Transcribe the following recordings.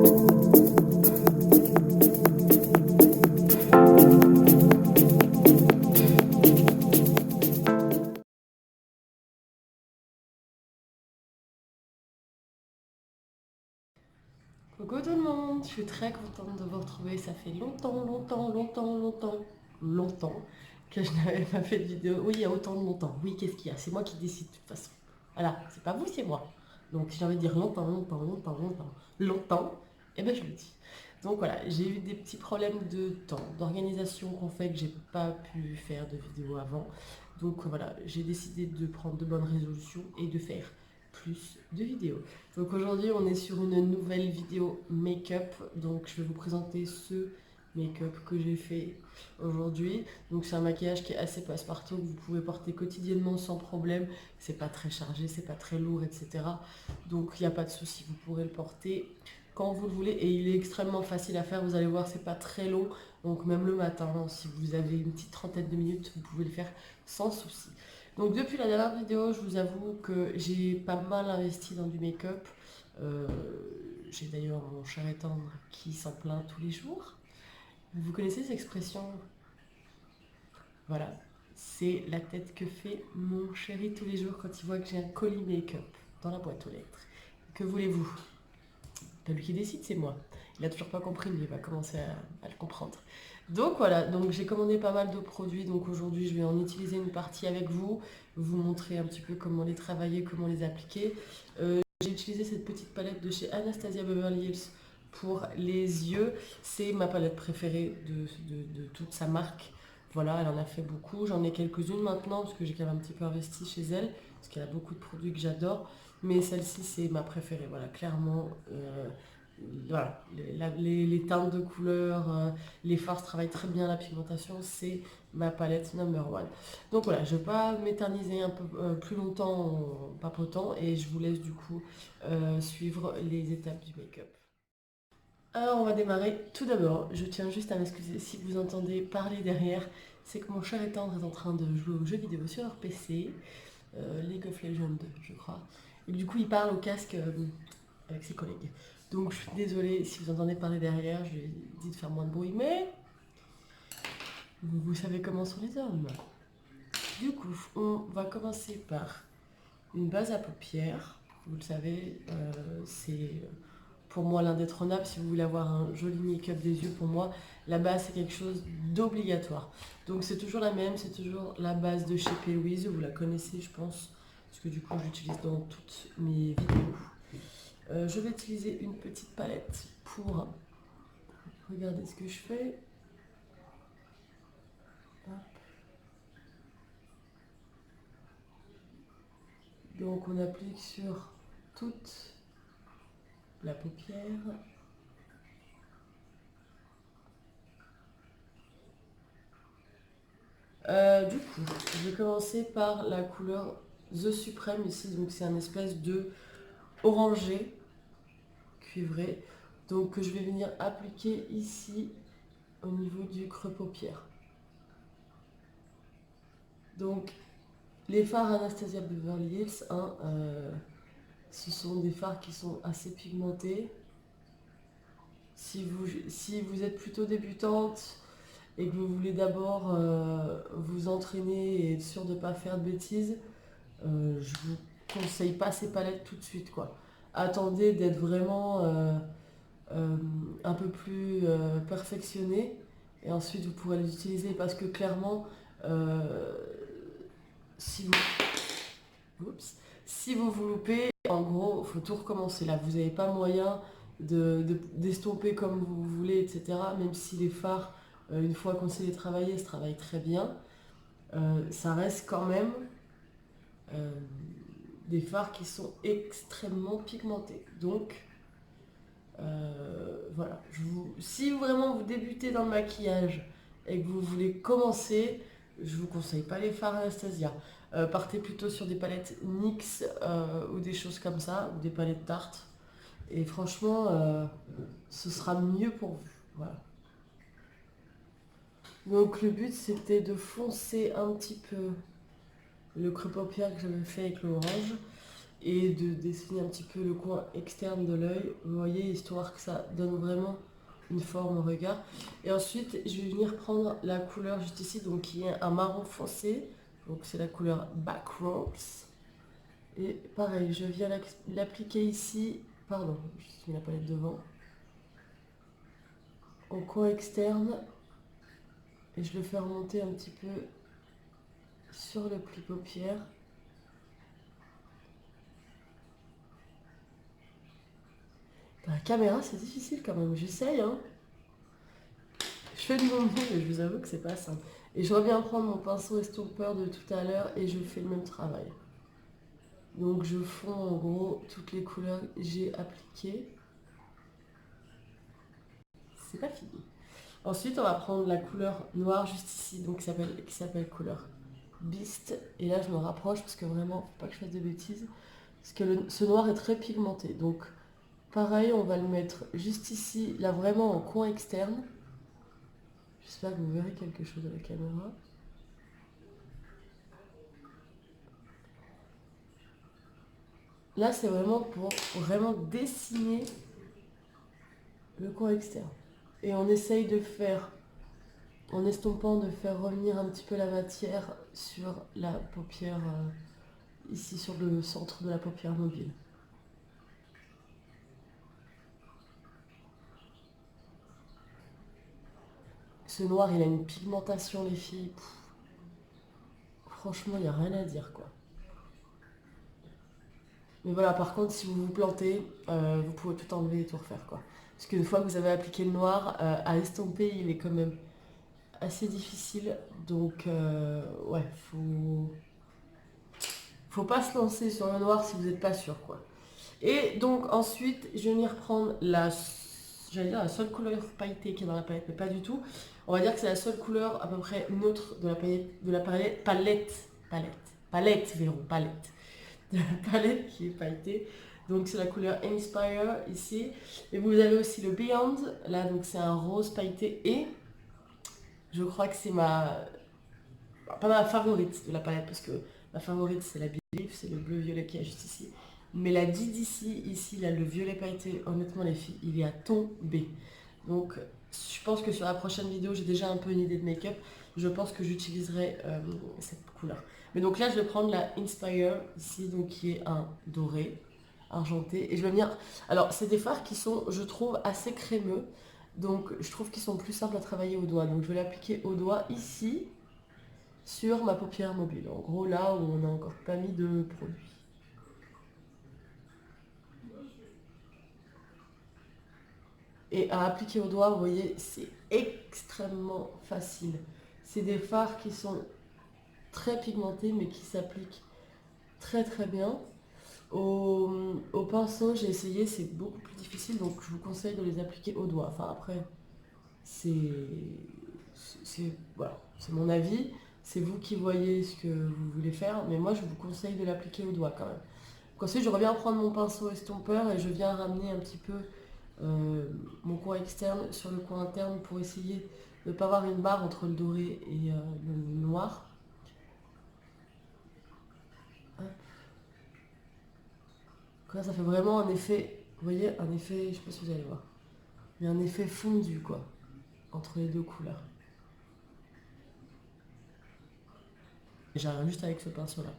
Coucou tout le monde, je suis très contente de vous retrouver. Ça fait longtemps que je n'avais pas fait de vidéo. Oui, il y a autant de longtemps. Oui, qu'est-ce qu'il y a? C'est moi qui décide de toute façon. Voilà, c'est pas vous, c'est moi. Donc si j'ai envie de dire longtemps, et ben je le dis. Donc voilà, j'ai eu des petits problèmes de temps, d'organisation qu'on fait que j'ai pas pu faire de vidéo avant. Donc voilà, j'ai décidé de prendre de bonnes résolutions et de faire plus de vidéos. Donc aujourd'hui on est sur une nouvelle vidéo make-up. Donc je vais vous présenter ce make-up que j'ai fait aujourd'hui. Donc c'est un maquillage qui est assez passe-partout, que vous pouvez porter quotidiennement sans problème. C'est pas très chargé, c'est pas très lourd, etc. Donc il n'y a pas de souci, vous pourrez le porter quand vous le voulez. Et il est extrêmement facile à faire, vous allez voir, c'est pas très long. Donc même le matin, si vous avez une petite trentaine de minutes, vous pouvez le faire sans souci. Donc depuis la dernière vidéo, je vous avoue que j'ai pas mal investi dans du make-up. Euh, j'ai d'ailleurs mon cher et tendre qui s'en plaint tous les jours. Vous connaissez cette expression? Voilà, c'est la tête que fait mon chéri tous les jours quand il voit que j'ai un colis make-up dans la boîte aux lettres. Que voulez-vous? Pas lui qui décide, c'est moi. Il a toujours pas compris, mais il va commencer à le comprendre. Donc voilà, donc j'ai commandé pas mal de produits. Donc aujourd'hui, je vais en utiliser une partie avec vous, vous montrer un petit peu comment les travailler, comment les appliquer. J'ai utilisé cette petite palette de chez Anastasia Beverly Hills pour les yeux. C'est ma palette préférée de toute sa marque. Voilà, elle en a fait beaucoup. J'en ai quelques-unes maintenant parce que j'ai quand même un petit peu investi chez elle, parce qu'elle a beaucoup de produits que j'adore. Mais celle-ci, c'est ma préférée, voilà, clairement. Voilà, les teintes de couleurs, les farces travaillent très bien la pigmentation, c'est ma palette number one. Donc voilà, je ne vais pas m'éterniser un peu plus longtemps en papotant et je vous laisse du coup suivre les étapes du make-up. Alors on va démarrer. Tout d'abord, je tiens juste à m'excuser si vous entendez parler derrière, c'est que mon cher et tendre est en train de jouer aux jeux vidéo sur leur PC, League of Legends je crois. Et du coup il parle au casque avec ses collègues. Donc je suis désolée si vous entendez parler derrière, je lui ai dit de faire moins de bruit, mais vous savez comment sont les hommes. Du coup, on va commencer par une base à paupières. Vous le savez, c'est pour moi l'indétrônable. Si vous voulez avoir un joli make-up des yeux, pour moi, la base c'est quelque chose d'obligatoire. Donc c'est toujours la même, c'est toujours la base de chez P. Louise. Vous la connaissez, je pense, parce que du coup je l'utilise dans toutes mes vidéos. Je vais utiliser une petite palette pour regarder ce que je fais. Donc on applique sur toute la paupière. Du coup, je vais commencer par la couleur The Supreme ici. Donc c'est un espèce de orangé cuivré. Donc que je vais venir appliquer ici au niveau du creux paupière. Donc les fards Anastasia Beverly Hills, hein, ce sont des fards qui sont assez pigmentés. Si vous êtes plutôt débutante et que vous voulez d'abord vous entraîner et être sûr de ne pas faire de bêtises, je vous conseille pas ces palettes tout de suite, quoi. Attendez d'être vraiment un peu plus perfectionné et ensuite vous pourrez les utiliser parce que clairement euh, si oups, si vous vous loupez, en gros, il faut tout recommencer. Là, vous n'avez pas moyen d'estomper comme vous voulez, etc. Même si les fards, une fois qu'on sait les travailler, se travaillent très bien, ça reste quand même euh, des fards qui sont extrêmement pigmentés. Donc, voilà. Si vraiment vous débutez dans le maquillage et que vous voulez commencer, je vous conseille pas les fards Anastasia. Partez plutôt sur des palettes NYX ou des choses comme ça, ou des palettes Tarte. Et franchement, ce sera mieux pour vous. Voilà. Donc le but c'était de foncer un petit peu le creux paupière que j'avais fait avec l'orange. et de dessiner un petit peu le coin externe de l'œil, vous voyez, histoire que ça donne vraiment une forme au regard. Et ensuite, je vais venir prendre la couleur juste ici, donc qui est un marron foncé, donc c'est la couleur Backrooms. Et pareil, je viens l'appliquer ici, pardon, je mets la palette devant, au coin externe, et je le fais remonter un petit peu sur le pli paupière. La caméra, c'est difficile quand même, j'essaye, hein. Je fais de mon mieux, mais je vous avoue que c'est pas simple. Et je reviens prendre mon pinceau estompeur de tout à l'heure et je fais le même travail. Donc je fonds en gros toutes les couleurs que j'ai appliquées. C'est pas fini. Ensuite, on va prendre la couleur noire juste ici, donc qui s'appelle couleur Beast. Et là, je me rapproche parce que vraiment, faut pas que je fasse de bêtises. Parce que ce noir est très pigmenté. Donc, pareil, on va le mettre juste ici, là vraiment en coin externe. J'espère que vous verrez quelque chose à la caméra. Là, c'est vraiment pour vraiment dessiner le coin externe. Et on essaye de faire, en estompant, de faire revenir un petit peu la matière sur la paupière, ici sur le centre de la paupière mobile. Ce noir, il a une pigmentation, les filles. Pff, franchement, il n'y a rien à dire, quoi. Mais voilà, par contre, si vous vous plantez, vous pouvez tout enlever et tout refaire, quoi. Parce qu'une fois que vous avez appliqué le noir, à estomper, il est quand même assez difficile. Donc, ouais, faut pas se lancer sur le noir si vous n'êtes pas sûr, quoi. Et donc, ensuite, je vais venir prendre j'allais dire la seule couleur pailletée qui est dans la palette, mais pas du tout. On va dire que c'est la seule couleur à peu près neutre de la palette, Véron, palette. De la palette qui est pailletée. Donc c'est la couleur Inspire ici. Et vous avez aussi le Beyond, là donc c'est un rose pailleté et je crois que c'est pas ma favorite de la palette parce que ma favorite c'est la Believe, c'est le bleu violet qui est juste ici. Mais la DDC ici, là le violet pailleté, honnêtement les filles, il est à tomber. Donc je pense que sur la prochaine vidéo, j'ai déjà un peu une idée de make-up. Je pense que j'utiliserai cette couleur. Mais donc là, je vais prendre la Inspire ici, donc qui est un doré, argenté. Et je vais venir... Alors, c'est des fards qui sont, je trouve, assez crémeux. Donc, je trouve qu'ils sont plus simples à travailler au doigt. Donc, je vais l'appliquer au doigt ici, sur ma paupière mobile. En gros, là où on n'a encore pas mis de produit. Et à appliquer au doigt, vous voyez, c'est extrêmement facile. C'est des fards qui sont très pigmentés, mais qui s'appliquent très très bien. Au pinceau, j'ai essayé, c'est beaucoup plus difficile, donc je vous conseille de les appliquer au doigt. Enfin après, voilà, c'est mon avis. C'est vous qui voyez ce que vous voulez faire, mais moi je vous conseille de l'appliquer au doigt quand même. Donc ensuite, je reviens prendre mon pinceau estompeur et je viens ramener un petit peu mon coin externe sur le coin interne pour essayer de ne pas avoir une barre entre le doré et le noir. Hop. Là, ça fait vraiment un effet, vous voyez, un effet, je sais pas si vous allez voir, mais un effet fondu quoi, entre les deux couleurs. Et j'arrive juste avec ce pinceau là.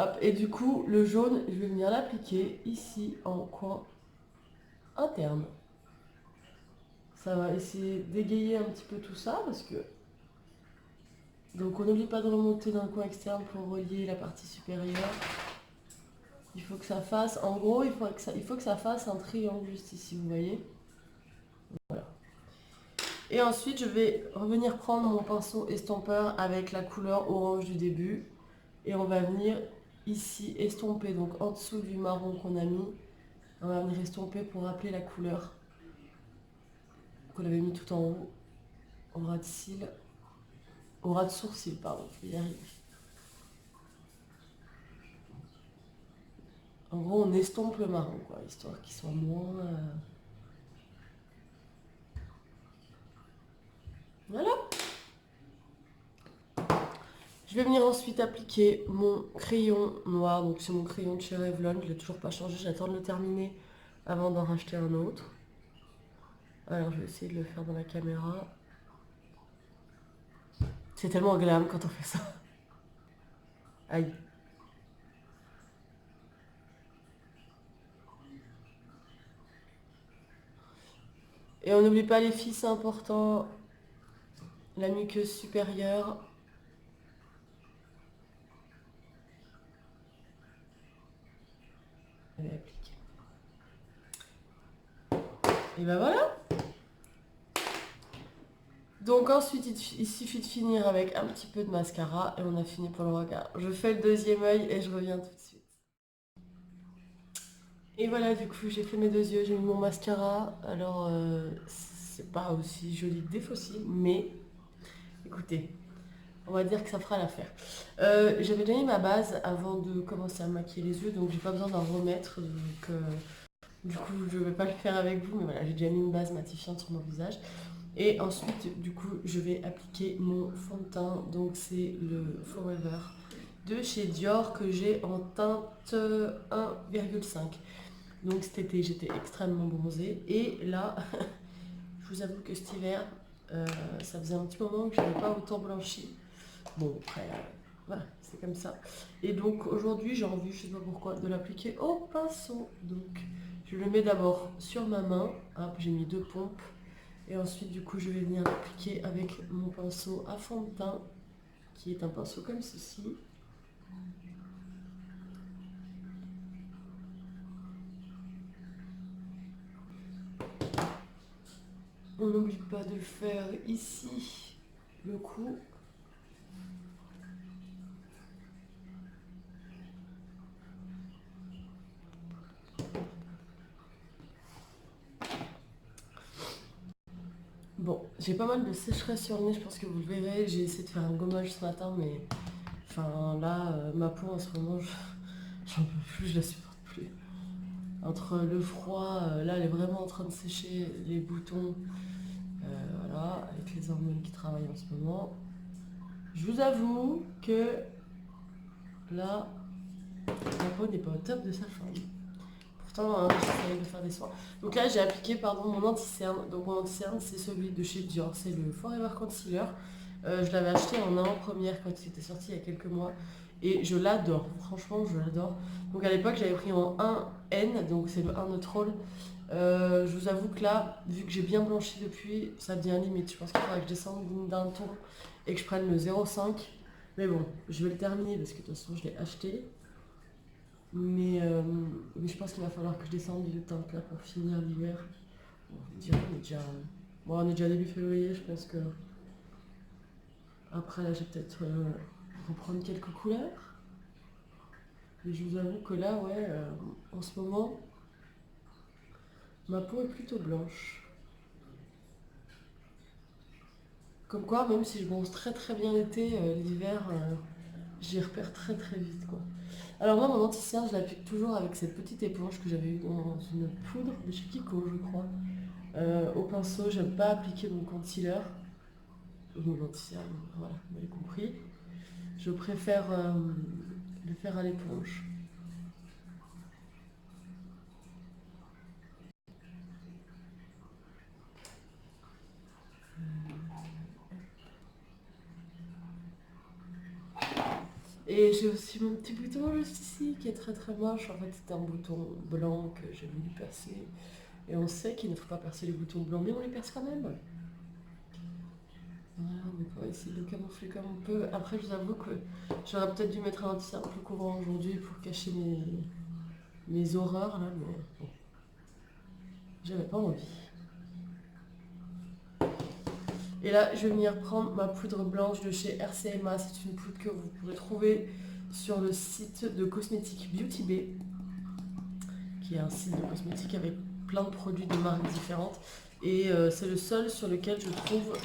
Hop, et du coup, le jaune, je vais venir l'appliquer ici en coin interne. Ça va essayer d'égayer un petit peu tout ça parce que... Donc on n'oublie pas de remonter dans le coin externe pour relier la partie supérieure. Il faut que ça fasse, en gros, il faut que ça fasse un triangle juste ici, vous voyez. Voilà. Et ensuite, je vais revenir prendre mon pinceau estompeur avec la couleur orange du début. Et on va venir ici estomper, donc en dessous du marron qu'on a mis. On va venir estomper pour rappeler la couleur qu'on avait mis tout en haut, au ras de cils, au ras de sourcil, pardon, je vais y arriver. En gros, on estompe le marron, quoi, histoire qu'il soit moins... Voilà. Je vais venir ensuite appliquer mon crayon noir. Donc c'est mon crayon de chez Revlon. Je ne l'ai toujours pas changé. J'attends de le terminer avant d'en racheter un autre. Alors je vais essayer de le faire dans la caméra. C'est tellement agréable quand on fait ça. Aïe. Et on n'oublie pas les filles, c'est important. La muqueuse supérieure. Je vais appliquer. Et ben voilà. Donc ensuite, il suffit de finir avec un petit peu de mascara et on a fini pour le regard. Je fais le deuxième œil et je reviens tout de suite. Et voilà, du coup, j'ai fait mes deux yeux, j'ai mis mon mascara. Alors, c'est pas aussi joli que des fossiles, mais écoutez, on va dire que ça fera l'affaire. J'avais déjà mis ma base avant de commencer à maquiller les yeux, donc j'ai pas besoin d'en remettre. Donc, du coup, je vais pas le faire avec vous, mais voilà, j'ai déjà mis une base matifiante sur mon visage. Et ensuite, du coup, je vais appliquer mon fond de teint. Donc, c'est le Forever de chez Dior que j'ai en teinte 1,5. Donc cet été, j'étais extrêmement bronzée. Et là, je vous avoue que cet hiver, ça faisait un petit moment que je n'avais pas autant blanchi. Bon, après, voilà, c'est comme ça. Et donc aujourd'hui, j'ai envie, je sais pas pourquoi, de l'appliquer au pinceau. Donc je le mets d'abord sur ma main. Hop, j'ai mis 2 pompes. Et ensuite, du coup, je vais venir l'appliquer avec mon pinceau à fond de teint, qui est un pinceau comme ceci. On n'oublie pas de le faire ici, le cou. Bon, j'ai pas mal de sécheresse sur le nez, je pense que vous le verrez. J'ai essayé de faire un gommage ce matin, mais enfin là, ma peau en ce moment, j'en peux plus, je la supporte plus. Entre le froid, là, elle est vraiment en train de sécher, les boutons, voilà, avec les hormones qui travaillent en ce moment. Je vous avoue que là, ma peau n'est pas au top de sa forme. Pourtant, hein, j'essaie de faire des soins. Donc là, j'ai appliqué pardon, mon anti-cerne. Donc mon anti-cerne, c'est celui de chez Dior. C'est le Forever Concealer. Je l'avais acheté en avant-première quand il était sorti il y a quelques mois. Et je l'adore. Franchement, je l'adore. Donc à l'époque, j'avais pris en 1N. Donc c'est le 1 Neutral. Je vous avoue que là, vu que j'ai bien blanchi depuis, ça devient limite. Je pense qu'il faudra que je descende d'un ton et que je prenne le 0,5. Mais bon, je vais le terminer parce que de toute façon, je l'ai acheté. Mais je pense qu'il va falloir que je descende du teinte là pour finir l'hiver. Bon, on est déjà début février, je pense que après là je vais peut-être reprendre quelques couleurs. Mais je vous avoue que là, ouais, en ce moment, ma peau est plutôt blanche. Comme quoi, même si je bronze très très bien l'été, l'hiver, j'y repère très très vite quoi. Alors moi, mon anti-cerne, je l'applique toujours avec cette petite éponge que j'avais eue dans une poudre de chez Kiko, je crois. Au pinceau, j'aime pas appliquer mon concealer. Mon anti-cerne, voilà, vous m'avez compris. Je préfère le faire à l'éponge. Et j'ai aussi mon petit bouton juste ici qui est très très moche. En fait, c'est un bouton blanc que j'ai voulu percer. Et on sait qu'il ne faut pas percer les boutons blancs, mais on les perce quand même. Voilà, on va essayer de le camoufler comme on peut. Après, je vous avoue que j'aurais peut-être dû mettre un anti-cerne plus couvrant aujourd'hui pour cacher mes horreurs là, mais bon, j'avais pas envie. Et là, je vais venir prendre ma poudre blanche de chez RCMA. C'est une poudre que vous pourrez trouver sur le site de cosmétiques Beauty Bay, qui est un site de cosmétiques avec plein de produits de marques différentes. Et c'est le seul sur lequel je trouve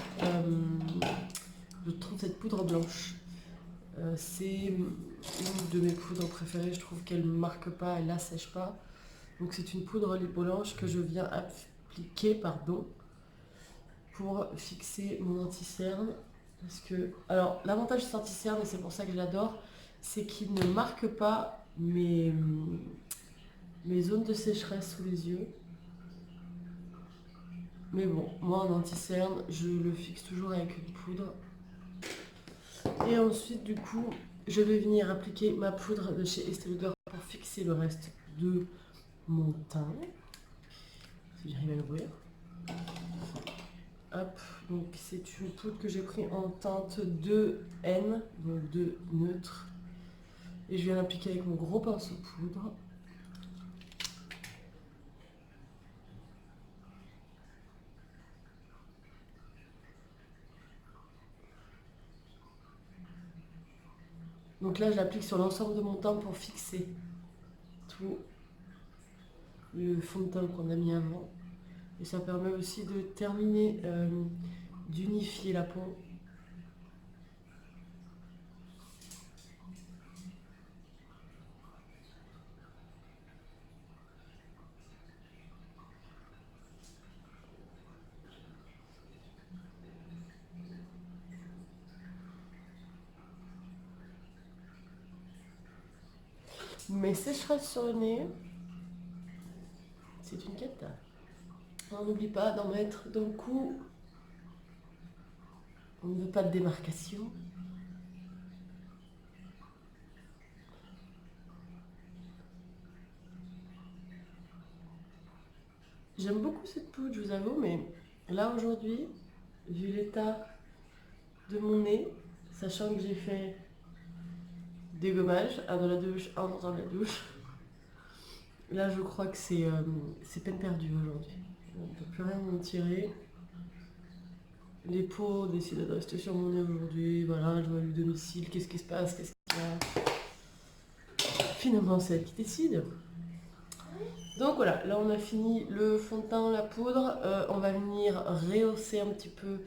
cette poudre blanche. C'est une de mes poudres préférées. Je trouve qu'elle ne marque pas, elle n'assèche pas. Donc c'est une poudre blanche que je viens appliquer, pardon, pour fixer mon anti-cerne. Parce que, alors, l'avantage de Saint-Cerne, et c'est pour ça que je l'adore, c'est qu'il ne marque pas mes zones de sécheresse sous les yeux. Mais bon, moi en anti-cerne, je le fixe toujours avec une poudre. Et ensuite, du coup, je vais venir appliquer ma poudre de chez Estée Lauder pour fixer le reste de mon teint. Si j'arrive à l'ouvrir. Hop, donc c'est une poudre que j'ai pris en teinte 2N, donc 2 neutre. Et je viens l'appliquer avec mon gros pinceau poudre. Donc là, je l'applique sur l'ensemble de mon teint pour fixer tout le fond de teint qu'on a mis avant. Et ça permet aussi de terminer, d'unifier la peau. Mes sécheresses sur le nez, c'est une cata. On n'oublie pas d'en mettre dans le cou. On ne veut pas de démarcation. J'aime beaucoup cette poudre, je vous avoue, mais là aujourd'hui, vu l'état de mon nez, sachant que j'ai fait des gommages, un dans la douche, un dans la douche, là je crois que c'est peine perdue aujourd'hui. On ne peut plus rien en tirer. Les peaux décident de rester sur mon nez aujourd'hui, voilà, je vois du domicile, qu'est-ce qui se passe, qu'est-ce qu'il y a. Finalement, c'est elle qui décide. Donc voilà, là on a fini le fond de teint, la poudre. On va venir rehausser un petit peu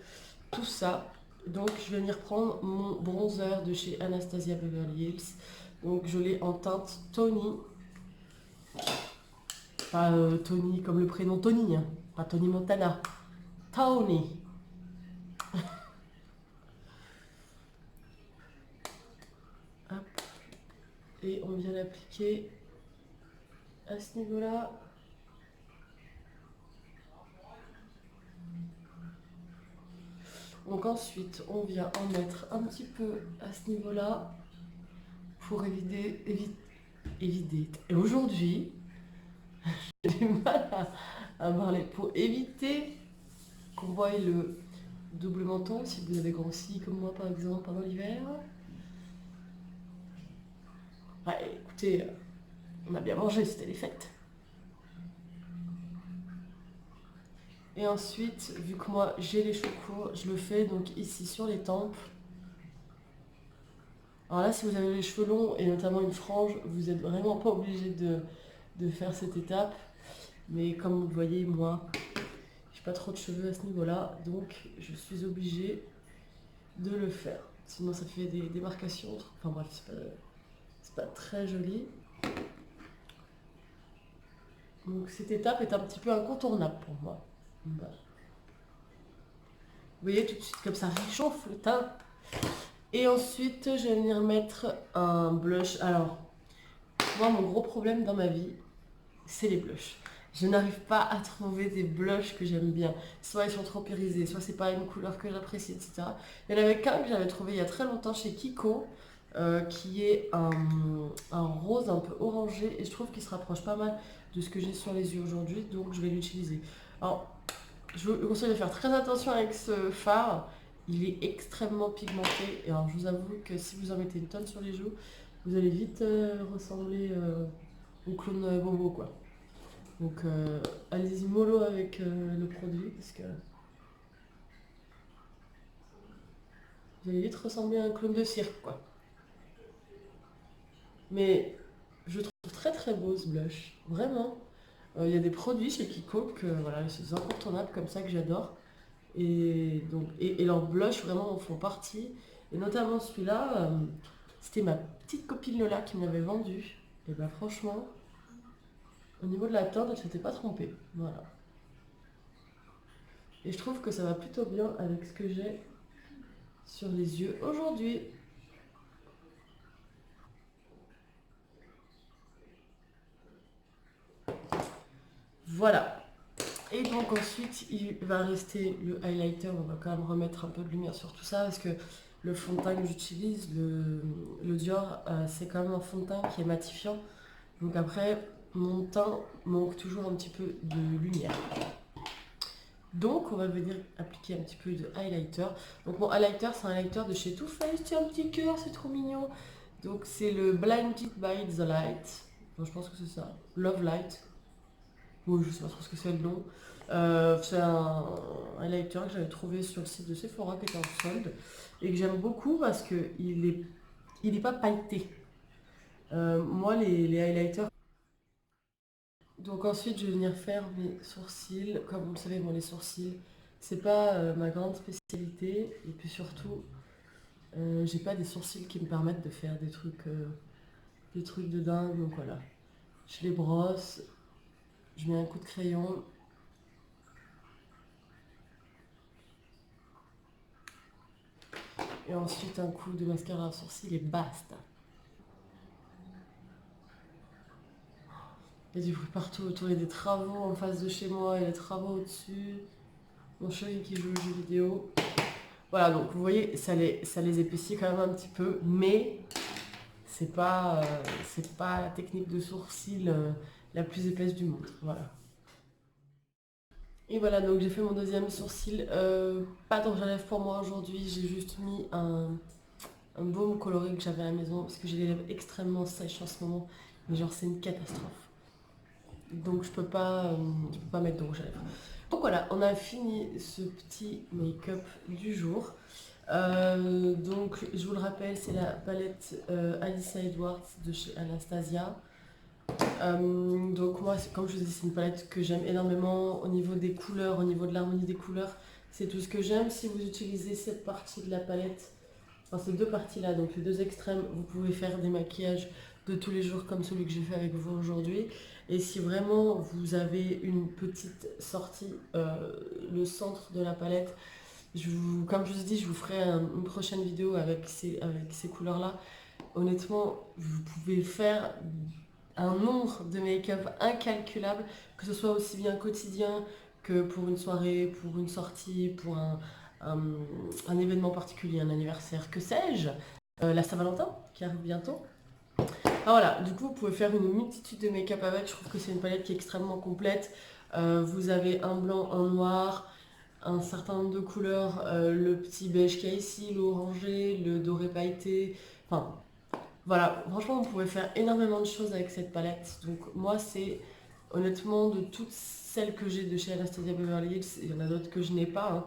tout ça. Donc je vais venir prendre mon bronzer de chez Anastasia Beverly Hills. Donc je l'ai en teinte Tony. Pas Tony comme le prénom Tony, hein. Pas Tony Montana. Tony. Hop. Et on vient l'appliquer à ce niveau-là. Donc ensuite, on vient en mettre un petit peu à ce niveau-là pour éviter. Et aujourd'hui, j'ai du mal à parler. Pour éviter qu'on voie le double menton, si vous avez grossi comme moi par exemple pendant l'hiver. Ouais, écoutez, on a bien mangé, c'était les fêtes. Et ensuite, vu que moi j'ai les cheveux courts, je le fais donc ici sur les tempes. Alors là, si vous avez les cheveux longs et notamment une frange, vous n'êtes vraiment pas obligé de faire cette étape. Mais comme vous le voyez, moi, j'ai pas trop de cheveux à ce niveau-là, donc je suis obligée de le faire. Sinon, ça fait des démarcations. Enfin bref, c'est pas très joli. Donc cette étape est un petit peu incontournable pour moi. Voilà. Vous voyez, tout de suite, comme ça réchauffe le teint. Et ensuite, je vais venir mettre un blush. Alors, moi, mon gros problème dans ma vie, c'est les blushs. Je n'arrive pas à trouver des blushs que j'aime bien. Soit ils sont trop irisés, soit c'est pas une couleur que j'apprécie, etc. Il y en avait qu'un que j'avais trouvé il y a très longtemps chez Kiko, qui est un rose un peu orangé, et je trouve qu'il se rapproche pas mal de ce que j'ai sur les yeux aujourd'hui, donc je vais l'utiliser. Alors, je vous conseille de faire très attention avec ce fard. Il est extrêmement pigmenté. Et alors, je vous avoue que si vous en mettez une tonne sur les joues, vous allez vite ressembler au clone Bobo, quoi. Donc, allez-y mollo avec le produit, parce que vous allez vite ressembler à un clone de cirque, quoi. Mais je trouve très très beau ce blush, vraiment. Il y a des produits chez Kiko que voilà, c'est des incontournables comme ça que j'adore. Et, donc, et leurs blushs vraiment en font partie. Et notamment celui-là, c'était ma petite copine Lola qui me l'avait vendu. Et ben franchement, au niveau de la teinte, elle s'était pas trompée. Voilà. Et je trouve que ça va plutôt bien avec ce que j'ai sur les yeux aujourd'hui. Voilà. Et donc ensuite, il va rester le highlighter. On va quand même remettre un peu de lumière sur tout ça parce que le fond de teint que j'utilise, le Dior, c'est quand même un fond de teint qui est matifiant. Donc après, mon teint manque toujours un petit peu de lumière. Donc on va venir appliquer un petit peu de highlighter. Donc mon highlighter, c'est un highlighter de chez Too Faced. C'est un petit cœur, c'est trop mignon. Donc c'est le Blinded by the Light. Enfin, je pense que c'est ça. Love Light. Oui, je sais pas trop ce que c'est le nom. C'est un highlighter que j'avais trouvé sur le site de Sephora qui était en solde et que j'aime beaucoup parce que il est pas pailleté. Moi, les highlighters. Donc ensuite, je vais venir faire mes sourcils. Comme vous le savez, moi, les sourcils, c'est pas ma grande spécialité. Et puis surtout, j'ai pas des sourcils qui me permettent de faire des trucs de dingue. Donc voilà, je les brosse, je mets un coup de crayon. Et ensuite un coup de mascara à sourcils et basta. Il y a du bruit partout autour, il y a des travaux en face de chez moi, il y a des travaux au-dessus. Mon chéri qui joue aux jeux vidéo. Voilà, donc vous voyez, ça les épaissit quand même un petit peu, mais c'est pas la technique de sourcil la plus épaisse du monde. Voilà. Et voilà, donc j'ai fait mon deuxième sourcil. Pas de rouge à lèvres pour moi aujourd'hui, j'ai juste mis un baume coloré que j'avais à la maison parce que j'ai les lèvres extrêmement sèches en ce moment. Mais genre c'est une catastrophe. Donc je peux pas mettre de rouge à lèvres. Donc voilà, on a fini ce petit make-up du jour. Donc je vous le rappelle, c'est la palette Alyssa Edwards de chez Anastasia. Donc moi, comme je vous ai dit, c'est une palette que j'aime énormément au niveau des couleurs, au niveau de l'harmonie des couleurs. C'est tout ce que j'aime. Si vous utilisez cette partie de la palette, enfin ces deux parties-là, donc les deux extrêmes, vous pouvez faire des maquillages de tous les jours comme celui que j'ai fait avec vous aujourd'hui. Et si vraiment vous avez une petite sortie, le centre de la palette, comme je vous ai dit, je vous ferai une prochaine vidéo avec ces couleurs-là. Honnêtement, vous pouvez faire un nombre de make-up incalculable, que ce soit aussi bien quotidien que pour une soirée, pour une sortie, pour un événement particulier, un anniversaire, que sais-je, la Saint-Valentin qui arrive bientôt. Ah, voilà, du coup vous pouvez faire une multitude de make-up avec, je trouve que c'est une palette qui est extrêmement complète. Vous avez un blanc, un noir, un certain nombre de couleurs, le petit beige qu'il y a ici, l'orangé, le doré pailleté, enfin voilà, franchement vous pouvez faire énormément de choses avec cette palette. Donc moi c'est honnêtement de toutes celles que j'ai de chez Anastasia Beverly Hills, il y en a d'autres que je n'ai pas, hein.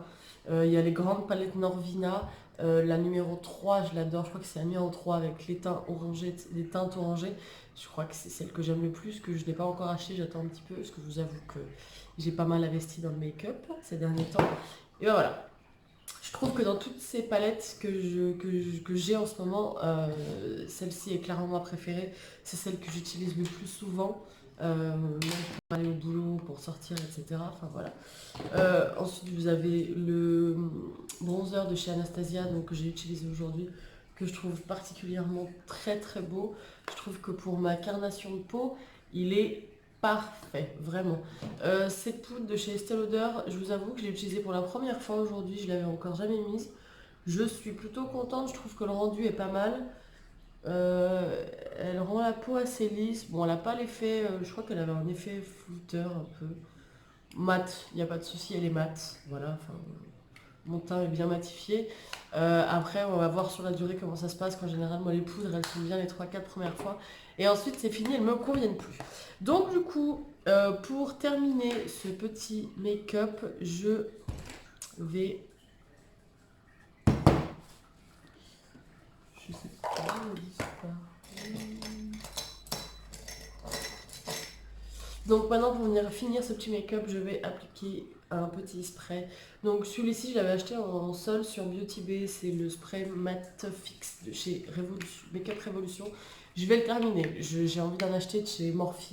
Il y a les grandes palettes Norvina, la numéro 3 je l'adore, je crois que c'est la numéro 3 avec les teintes orangées, les teintes orangées. Je crois que c'est celle que j'aime le plus, que je n'ai pas encore acheté, j'attends un petit peu, parce que je vous avoue que j'ai pas mal investi dans le make-up ces derniers temps. Et ben voilà, je trouve que dans toutes ces palettes que j'ai en ce moment, celle-ci est clairement ma préférée. C'est celle que j'utilise le plus souvent, même pour aller au boulot, pour sortir, etc. Enfin voilà. Ensuite, vous avez le bronzer de chez Anastasia, donc, que j'ai utilisé aujourd'hui, que je trouve particulièrement très très beau. Je trouve que pour ma carnation de peau, il est parfait, vraiment. Cette poudre de chez Estée Lauder, je vous avoue que je l'ai utilisée pour la première fois aujourd'hui, je l'avais encore jamais mise. Je suis plutôt contente, je trouve que le rendu est pas mal. Elle rend la peau assez lisse. Bon, elle n'a pas l'effet, je crois qu'elle avait un effet flouteur un peu. Mat, il n'y a pas de souci, elle est mat. Voilà, enfin, mon teint est bien matifié. Après, on va voir sur la durée comment ça se passe. Qu'en général, moi, les poudres, elles sont bien les 3-4 premières fois. Et ensuite, c'est fini, elles ne me conviennent plus. Donc, du coup, pour terminer ce petit make-up, je vais... Je sais pas, ils disent pas. Donc maintenant pour venir finir ce petit make-up, je vais appliquer un petit spray. Donc celui-ci je l'avais acheté en solde sur Beauty Bay, c'est le spray Matte Fix de chez Make-up Revolution. Je vais le terminer, j'ai envie d'en acheter de chez Morphe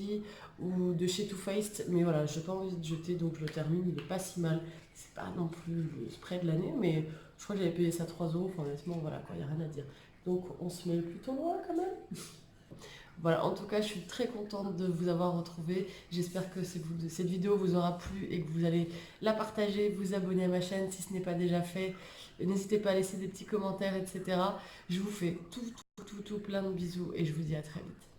ou de chez Too Faced, mais voilà, j'ai pas envie de jeter, donc je le termine, il est pas si mal. C'est pas non plus le spray de l'année, mais je crois que j'avais payé ça 3 euros, enfin honnêtement, voilà, quoi, y a rien à dire. Donc on se met plutôt loin quand même. Voilà, en tout cas, je suis très contente de vous avoir retrouvé. J'espère que cette vidéo vous aura plu et que vous allez la partager, vous abonner à ma chaîne si ce n'est pas déjà fait. N'hésitez pas à laisser des petits commentaires, etc. Je vous fais tout plein de bisous et je vous dis à très vite.